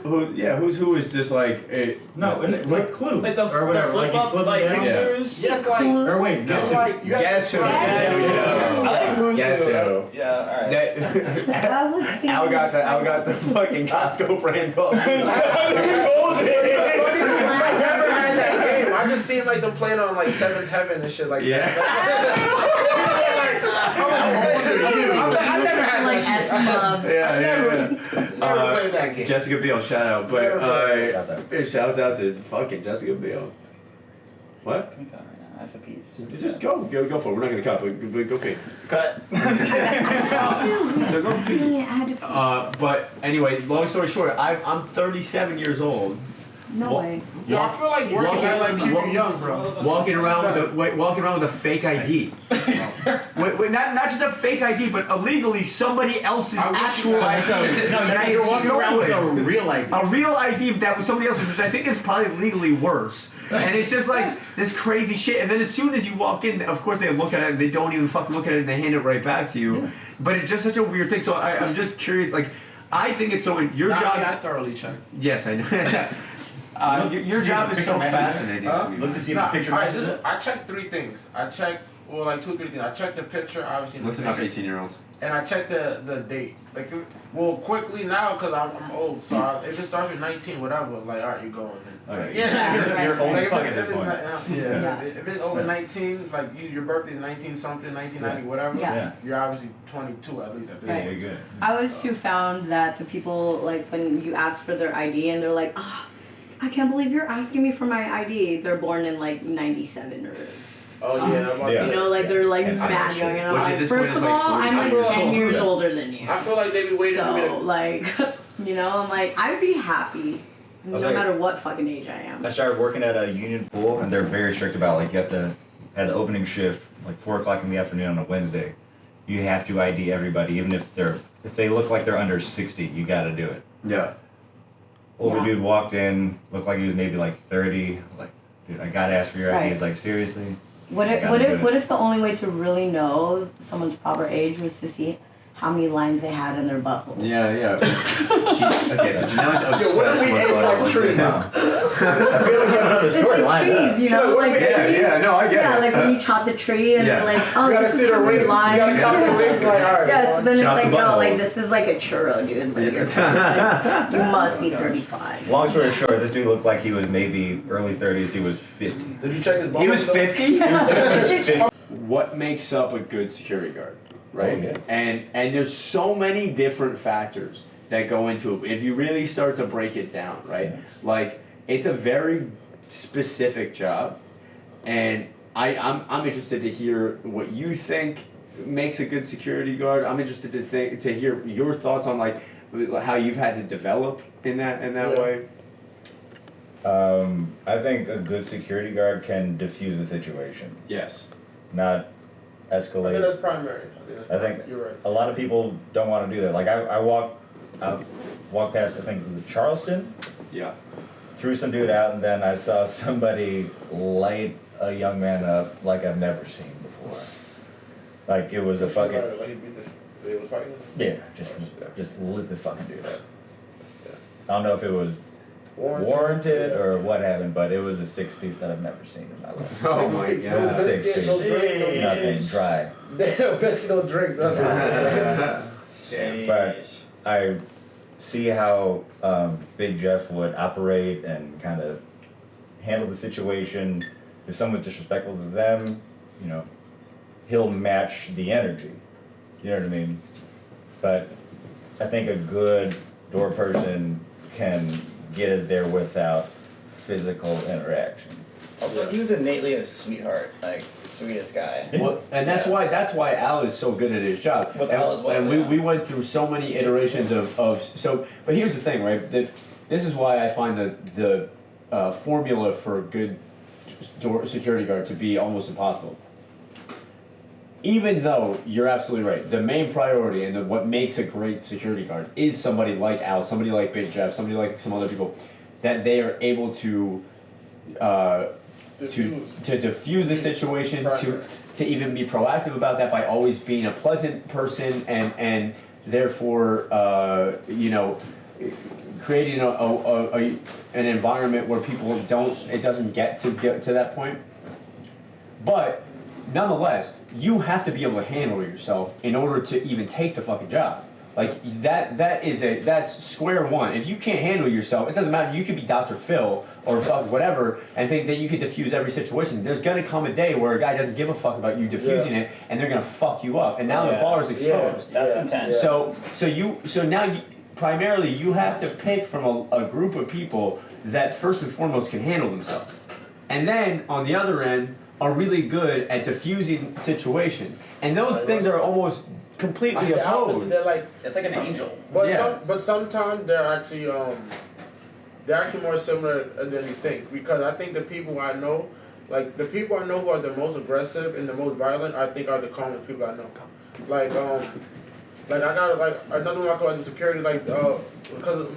who? Who's who is just like No, it's like Clue. Like the or whatever. flip Like you up, flip like it down. pictures. Yes, like Or wait, it's guess who? like you got Guess who? Guess who? I like who's Guess who. who? Yeah, alright. I was thinking. Al got the fucking Costco brand called. I never had that game. I just seen like them playing on like Seventh Heaven and shit like that. I never had Like that shit. S-Club. Never played that game. Jessica Biel, shout out, but shouts out to fucking Jessica Biel. What? Let me cut right now. I have to pee. Just go for it. We're not gonna cut, but go pee. Cut. So go pee. But anyway, long story short, I'm 37 years old. No way. Yo, I feel like working at like keep you young, bro. Walking around with a fake ID. wait, not just a fake ID, but illegally somebody else's actual ID. No, you're walking around with a real ID. A real ID that was somebody else's, which I think is probably legally worse. And it's just like this crazy shit. And then as soon as you walk in, of course they look at it and they don't even fucking look at it and they hand it right back to you. But it's just such a weird thing. So I'm just curious, like, I think it's so your job. I thoroughly checked. Yes, I know. Your job is so fascinating to me. Look to see if Nah, the picture all right, matches it. I checked 3 things. I checked, well, like 2 or 3 things. I checked the picture, obviously. in the Listen up, face, 18-year-olds. And I checked the date. Like, well, quickly now, because I'm old. So if it starts with 19, whatever, like, all right, you're going. Okay. Yeah, You're old as if fuck it- at this if it's point. not- Yeah. If it's over 19, like, your birthday's 19-something, 1990, whatever, Yeah. you're obviously 22 at least at this Right. point. good. I always too found that the people, like, when you ask for their ID and they're like, I can't believe you're asking me for my ID. They're born in like 97 or, Oh, yeah. I'm about Yeah. you to- know, like they're like Yeah. mad young. And I'm Which at like, this point first is of like all, 40. I'm like I feel 10 old. years Yeah. older than you. I feel like they be waiting for me So, to... like, you know, I'm like, I'd be happy no like- matter what fucking age I am. I started working at a union pool, and they're very strict about like you have to have the opening shift like 4:00 in the afternoon on a Wednesday. You have to ID everybody, even if they look like they're under 60. You got to do it. Yeah. Older Yeah. dude walked in, looked like he was maybe like 30. Like, dude, I got to ask for your ID. Right. He's like, seriously? What I if, gotta what do if, it. what if the only way to really know someone's proper age was to see how many lines they had in their buttholes? Yeah. Okay, so Janelli's obsessed what if we with ate like like trees? It's like trees, you know, like trees. no, I get Yeah, it. like when you chop the tree and Yeah. they're like, oh, You gotta this see is the how many rings. You gotta lines. count the rings. Like, all right. Yes, then it's Chop like, the no, like buttholes. this is like a churro, dude. Like, you're like, you must be 35. Long story short, this dude looked like he was maybe early 30s. He was 50. Did you check his He was though? 50? What makes up a good security guard, right? Oh, yeah. And there's so many different factors that go into it. If you really start to break it down, right? Yeah. Like, it's a very specific job, and I'm interested to hear what you think makes a good security guard. I'm interested to hear your thoughts on like how you've had to develop in that way. I think a good security guard can diffuse a situation, Yes. not I think escalate. that's primary. I think You're right. a lot of people don't want to do that. Like I walked past, I think it was Charleston, Yeah. threw some dude out, and then I saw somebody light a young man up like I've never seen before. Like it was a fucking Like he beat they was fighting. yeah, just lit this fucking dude up. I don't know if it was warranted or what happened, but it was a 6-piece that I've never seen in my life. Oh my god. 6-piece, nothing dry. Damn, biscuit don't drink. That's Damn. But I see how Big Jeff would operate and kind of handle the situation. If someone's disrespectful to them, you know, he'll match the energy. You know what I mean? But I think a good door person can get it there without physical interaction. Also, he was innately a sweetheart, like sweetest guy. Well, and that's why Al is so good at his job. With and Al as well, and yeah. we went through so many iterations of so. But here's the thing, right? That this is why I find the formula for a good door security guard to be almost impossible. Even though you're absolutely right, the main priority and what makes a great security guard is somebody like Al, somebody like Big Jeff, somebody like some other people, that they are able to diffuse a situation, to even be proactive about that by always being a pleasant person and therefore creating an environment where people doesn't get to that point. But nonetheless, you have to be able to handle yourself in order to even take the fucking job. Like that's square one. If you can't handle yourself, it doesn't matter. You could be Dr. Phil or fuck whatever and think that you could diffuse every situation. There's gonna come a day where a guy doesn't give a fuck about you diffusing it, and they're gonna fuck you up. And now the bar is exposed. That's intense. So now primarily you have to pick from a group of people that first and foremost can handle themselves, and then on the other end are really good at diffusing situations. And those things are almost completely opposed. They're like, It's like an angel. but Yeah. but sometimes they're actually more similar than you think, because I think the people I know, like the people I know who are the most aggressive and the most violent, I think are the calmest people I know. Like I got like another one I call the security, like because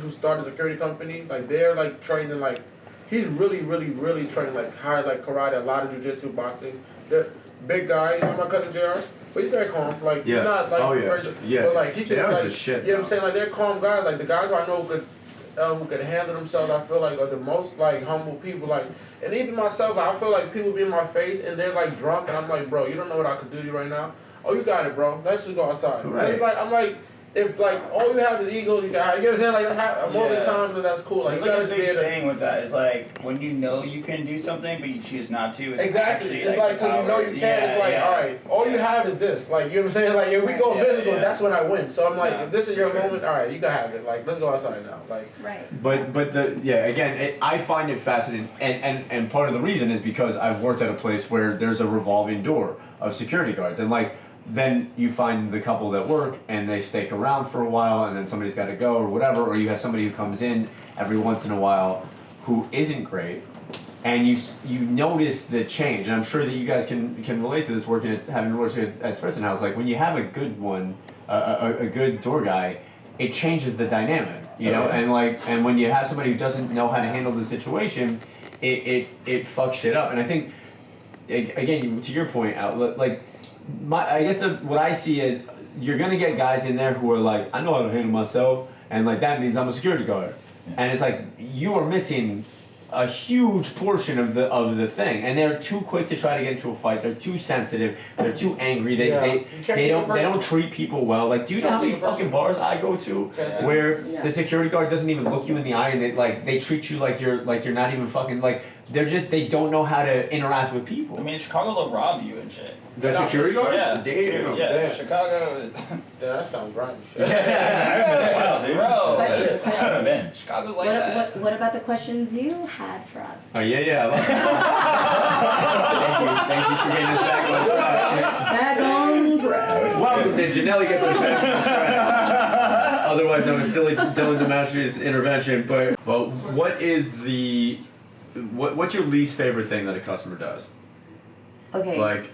who started a security company, like they're like training, like he's really trained like high, like karate, a lot of jiu-jitsu, boxing. The big guy, you know my cousin JR, but he's very calm. Like he's not like crazy, but like he can like, the shit, you know what I'm saying? Like they're calm guys. Like the guys who I know who could handle themselves, I feel like are the most like humble people. Like, and even myself, I feel like people be in my face and they're like drunk, and I'm like, bro, you don't know what I could do to you right now. Oh, you got it, bro. Let's just go outside. Right. Like, I'm like, if like all you have is ego, you got. You know what I'm saying? Like more than times, then that's cool. Like There's you like a gotta be big able to- saying with that. It's like when you know you can do something, but you choose not to. It's Exactly. actually It's like because you know you can. It's like, all right, all you have is this. Like, you know what I'm saying? Like, if we go physical, that's when I win. So I'm like, if this is your moment, all right, you can have it. Like, let's go outside now. Like, Right. But I find it fascinating, and part of the reason is because I've worked at a place where there's a revolving door of security guards, and like then you find the couple that work and they stake around for a while, and then somebody's got to go or whatever, or you have somebody who comes in every once in a while who isn't great, and you notice the change, and I'm sure that you guys can relate to this having worked at Spencer House. Like when you have a good one, a good door guy, it changes the dynamic, you know, and when you have somebody who doesn't know how to handle the situation, it fucks shit up. And I think again, to your point, like I guess what I see is you're gonna get guys in there who are like, I know how to handle myself, and like that means I'm a security guard, and it's like you are missing a huge portion of the thing, and they're too quick to try to get into a fight. They're too sensitive. They're too angry. They don't treat people well. Like, do you know how many fucking bars I go to where the security guard doesn't even look you in the eye, and they treat you like you're not even fucking like they don't know how to interact with people. I mean, Chicago will rob you and shit. The security guards? Yeah. Damn. Yeah, Chicago. yeah, that sounds right. Wow, dude. Bro, Question. man, Chicago's like that. What about the questions you had for us? Oh yeah. Thank you for getting us back on track. Back on track. Welcome to Janelli Gets Us Back on Track. Otherwise known as Dylan DeMastri's intervention. But, well, what's your least favorite thing that a customer does? Okay. Like,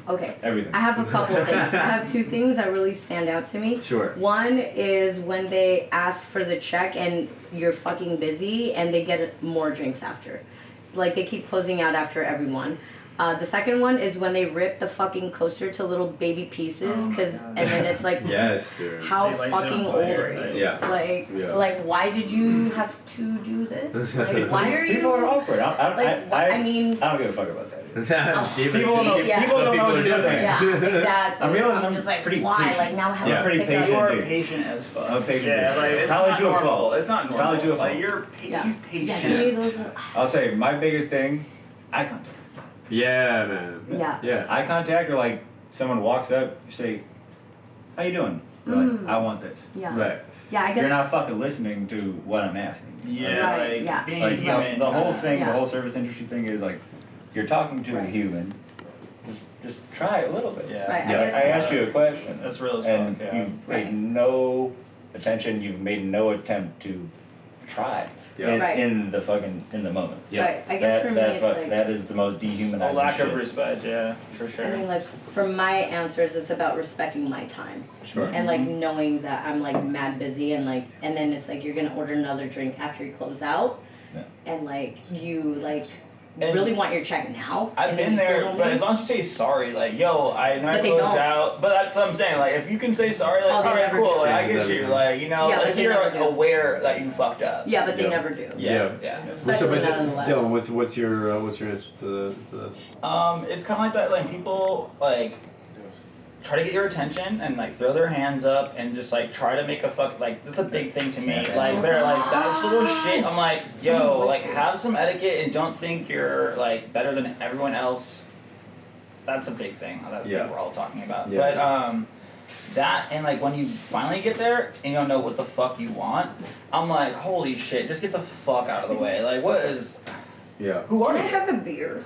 Okay. Everything. I have a couple of things. I have two things that really stand out to me. Sure. One is when they ask for the check and you're fucking busy and they get more drinks after. Like they keep closing out after everyone. The second one is when they rip the fucking coaster to little baby pieces, and then it's like, yes, dude. how They light you on fucking old fire, are right? you? Yeah. Like why did you have to do this? Like, why are you? People are awkward. I mean, I don't give a fuck about that. People People know. Yeah. People don't know what to do. yeah, exactly. I'm realizing I'm just like, pretty why? patient. Like now I have Yeah. to Pretty pick that patient. up. You're dude. patient as fuck. I'm patient. Yeah, like it's Probably not to a normal. fault. It's not normal. Probably to a Like fault. you're, Yeah. he's patient. Yeah, to me those. I'll say my biggest thing, eye contact. Yeah, man. Yeah. Yeah. Eye contact, or like someone walks up, you say, "How you doing?" You're like, "I want this." Yeah. Right. Yeah, I guess. You're not fucking listening to what I'm asking. Yeah, Right, like yeah. being Like human. the whole kinda. thing, Yeah. the whole service industry thing is like, you're talking to a Right. human. Just try a little bit. Yeah. Right, I Yeah. guess. I asked you a question, That's real as and fuck. Yeah. you've paid no attention. You've made no attempt to try Yeah. Right. in the moment. Yeah. Right. I guess for me it's like. that is the most A dehumanizing lack shit. of respect. Yeah, for sure. I mean, like, for my answers, it's about respecting my time. Sure. And, like, knowing that I'm, like, mad busy and, like, and then it's like you're gonna order another drink after you close out. Yeah. And, like, you, like, And really want your check now. I've and then been you still there, don't but leave? as long as you say sorry, like, yo, I know I But they closed don't. out, but that's what I'm saying, like, if you can say sorry, like, Oh, they alright, never cool, do. like, I get Changes you, everything. like, you know, Yeah, but if they you're never do. aware that you fucked up. Yeah, but they Yeah. never do. Yeah, Yeah. yeah. Especially not on the left. Dylan, what's your answer to this? It's kind of like that, like, people, like, try to get your attention and, like, throw their hands up and just, like, try to make a like, that's a big thing to me. Like, they're like, that's little shit. I'm like, yo, like, have some etiquette and don't think you're, like, better than everyone else. That's a big thing that Yeah. we're all talking about. Yeah. But, that and like when you finally get there and you don't know what the fuck you want, I'm like, holy shit, just get the fuck out of the way. Like, what is? Yeah. Who are Can I you? have a beer?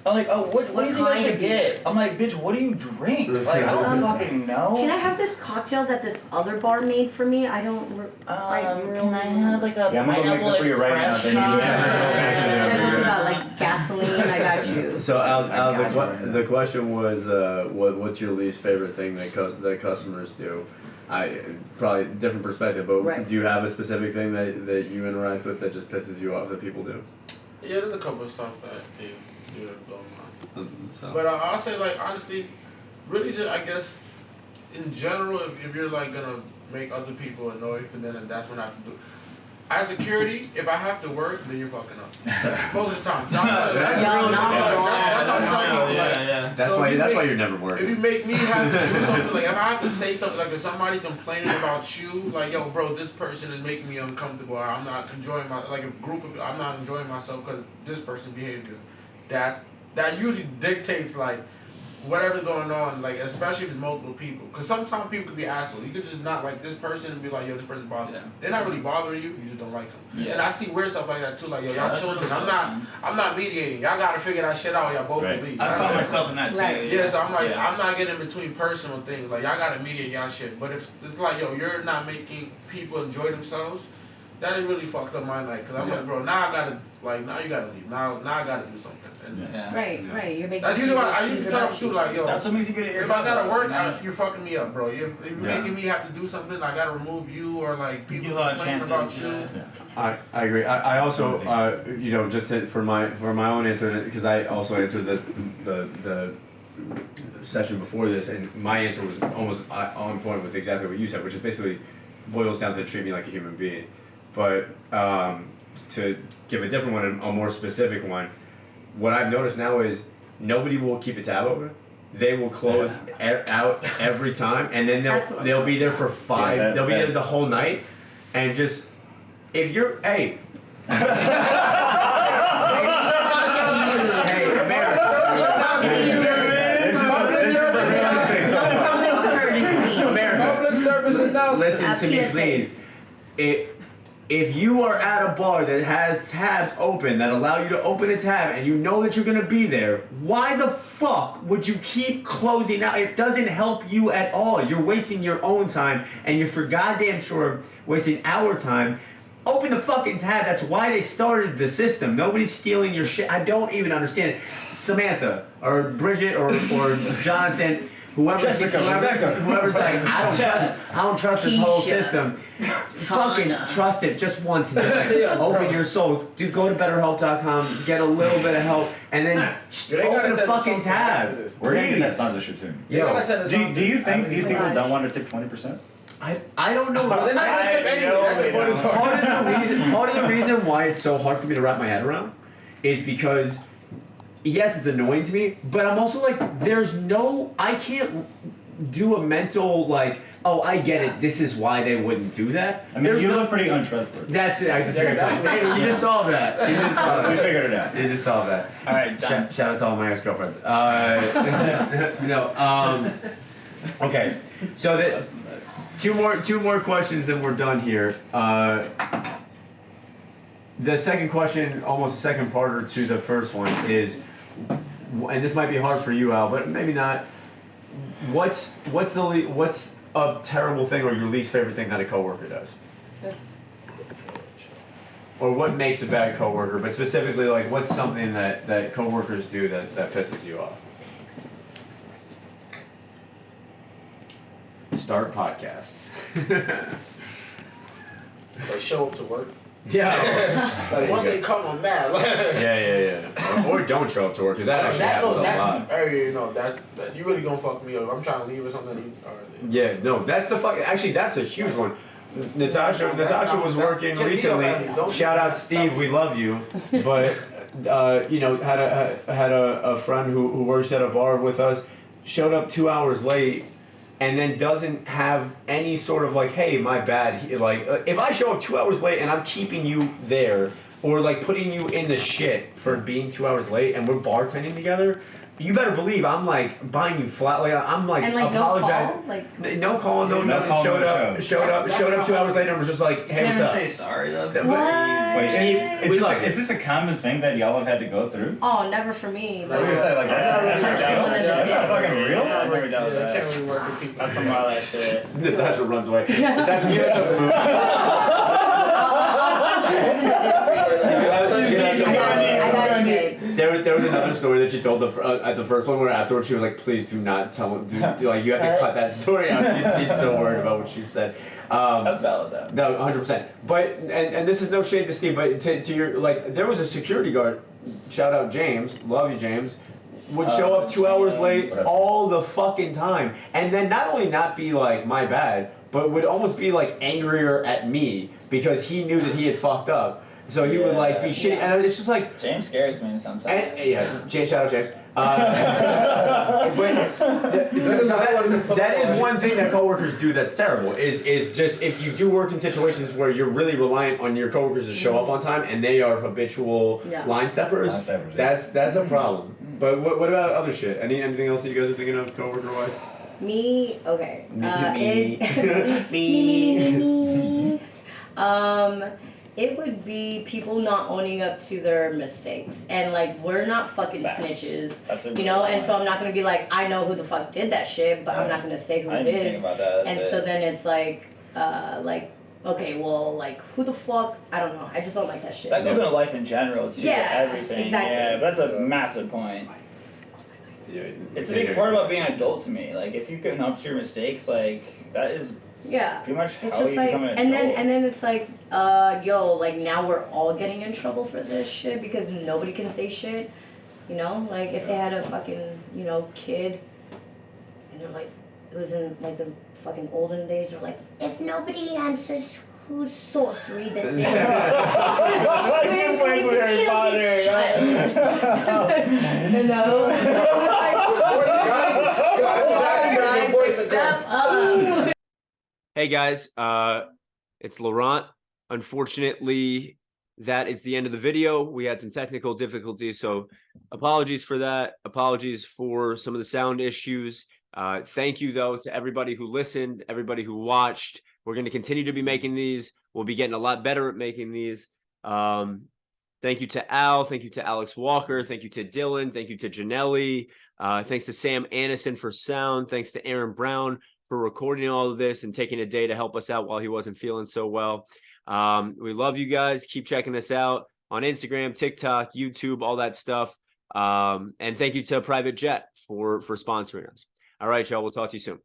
I'm like, oh, what do you think I kind should of get? I'm like, bitch, what do you drink? Like, I don't fucking know. Can I have this cocktail that this other bar made for me? I don't quite really Can I have like a Yeah, I'm gonna go make pineapple this for you right now, express then you shot? can have It was about like gasoline. I got you. So Al, got you. the question was, what's your least favorite thing that customers do? I probably different perspective, but Right. do you have a specific thing that you interact with that just pisses you off that people do? Yeah, there's a couple of stuff that they do that blow my mind. So. But I'll say, like, honestly, really just, I guess, in general, if you're, like, gonna make other people annoyed, then that's when I have to do. As security, if I have to work, then you're fucking up. Most of the time. That's Yeah, real no. shit. That's how some people, like, Yeah. That's So why if you that's make- why you're never if working. you make me have to do something, like if I have to say something, like if somebody's complaining about you, like, yo, bro, this person is making me uncomfortable, or I'm not enjoying like a group of, I'm not enjoying myself because this person behavior, that usually dictates, like, whatever's going on, like, especially if it's multiple people. Because sometimes people could be assholes. You could just not like this person and be like, yo, this person bothering you. They're not really bothering you, you just don't like them. Yeah. And I see weird stuff like that too, like, yo, y'all that's children, real stuff. I'm not mediating. Y'all gotta figure that shit out, y'all both Right. can leave. I That's caught it. myself in that too. Right. Yeah, so I'm like, Yeah. I'm not getting in between personal things. Like, y'all gotta mediate y'all shit. But if it's like, yo, you're not making people enjoy themselves, that it really fucks up my night. Cause I'm like, bro, now I gotta, like, now you gotta leave. Now I gotta do something. And Yeah. Right. You're making. that's usually what I people's usually feet tell them about too, you. like, yo, That's what makes you good at your if job. I gotta work, you know? you're fucking me up, bro. If you're Yeah. making me have to do something, I gotta remove you, or like You people give a lot of complaining chances. about you. Yeah. I agree. I also just for my own answer, because I also answered the session before this, and my answer was almost on point with exactly what you said, which is basically boils down to treat me like a human being. But to give a different one, a more specific one, what I've noticed now is nobody will keep a tab open. They will close out every time, and then That's what I'm they'll be there for five. Yeah, they'll be there that's- the whole night, and just if you're hey. Hey, Courtesy. America, Public service announcement. listen to me, PSA. please. if you are at a bar that has tabs open that allow you to open a tab and you know that you're gonna be there, why the fuck would you keep closing out? It doesn't help you at all. You're wasting your own time, and you're for goddamn sure wasting our time. Open the fucking tab. That's why they started the system. Nobody's stealing your shit. I don't even understand it. Samantha or Bridget or Jonathan, whoever's like, I don't trust this whole system. Fucking trust it just once and just open your soul. Dude, go to BetterHelp.com, get a little bit of help, and then just open the fucking tab. We're gonna get that sponsorship soon. Yo, do you think these people don't want to tip 20%? I don't know. They're not gonna tip anything. Part of the reason why it's so hard for me to wrap my head around is because, yes, it's annoying to me, but I'm also like, I can't do a mental like, oh, I get it. This is why they wouldn't do that. I mean, you look pretty untrustworthy. That's it. That's a great point. You just solved that. We figured it out. You just solved that. All right, done. Shout out to all my ex-girlfriends. Okay. So two more questions and we're done here. The second question, almost a second parter to the first one, is, and this might be hard for you, Al, but maybe not. What's a terrible thing or your least favorite thing that a coworker does? Or what makes a bad coworker? But specifically, like, what's something that coworkers do that pisses you off? Start podcasts. They show up to work. Yeah. Like once they come, I'm mad. Yeah. Or don't show up to work, because that actually happens a lot. That's you really gonna fuck me up. I'm trying to leave or something. Yeah, no, that's the fuck. Actually, that's a huge one. Natasha was working recently. Shout out Steve, we love you. But had a friend who works at a bar with us, showed up 2 hours late, and then doesn't have any sort of like, hey, my bad. Like, if I show up 2 hours late and I'm keeping you there, or like putting you in the shit for being 2 hours late, and we're bartending together, you better believe I'm like buying you flat. Like I'm like, and like apologizing. No call? No nothing. Showed up 2 hours later and was just like, hey, what's up? Say sorry. That was Wait, Steve, Is this a common thing that y'all have had to go through? Oh, never for me. I was gonna say, like, that's not fucking real? I've never dealt with I that. can't really work with people. That's some wild ass shit. Natasha runs away. That's There was another story that she told at the first one where afterwards she was like, please do not tell him, like, you have to cut that story out. She's so worried about what she said. That's valid though. No, 100%. But, and this is no shade to Steve, but to your, like, there was a security guard, shout out James, love you James, would show up 2 hours late all the fucking time. And then not only not be like, my bad, but would almost be like angrier at me because he knew that he had fucked up. So he would like be shitty, and it's just like James scares me sometimes. And, James, shout out James. That is one thing that coworkers do that's terrible. Is just if you do work in situations where you're really reliant on your coworkers to show up on time and they are habitual line steppers. That's a problem. But what about other shit? Anything else that you guys are thinking of coworker wise? Me, okay. Me. It would be people not owning up to their mistakes. And like, we're not fucking snitches, you know? And so I'm not gonna be like, I know who the fuck did that shit, but I'm not gonna say who it is. And so then it's like, okay, well, like, who the fuck? I don't know. I just don't like that shit. That goes into life in general, too. Yeah, Everything. exactly. Yeah, that's a massive point. It's a big part about being an adult to me. Like, if you can own up to your mistakes, like, that is pretty much it's how just you like, become an and adult. then it's like, like now we're all getting in trouble for this shit because nobody can say shit, you know? Like if they had a fucking, kid, and they're like, it was in like the fucking olden days, they're like, if nobody answers whose sorcery this is, we're going to kill this child. You know? Step up. Hey guys, it's Laurent. Unfortunately, that is the end of the video. We had some technical difficulties, so apologies for that. Apologies for some of the sound issues. Thank you though to everybody who listened, everybody who watched. We're going to continue to be making these. We'll be getting a lot better at making these. Thank you to Al. Thank you to Alex Walker. Thank you to Dylan. Thank you to Janelli. Thanks to Sam Anderson for sound. Thanks to Aaron Brown for recording all of this and taking a day to help us out while he wasn't feeling so well. We love you guys. Keep checking us out on Instagram, TikTok, YouTube, all that stuff. And thank you to Private Jet for sponsoring us. All right, y'all. We'll talk to you soon.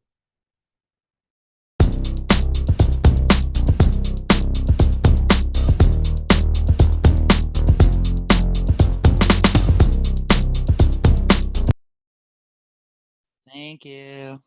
Thank you.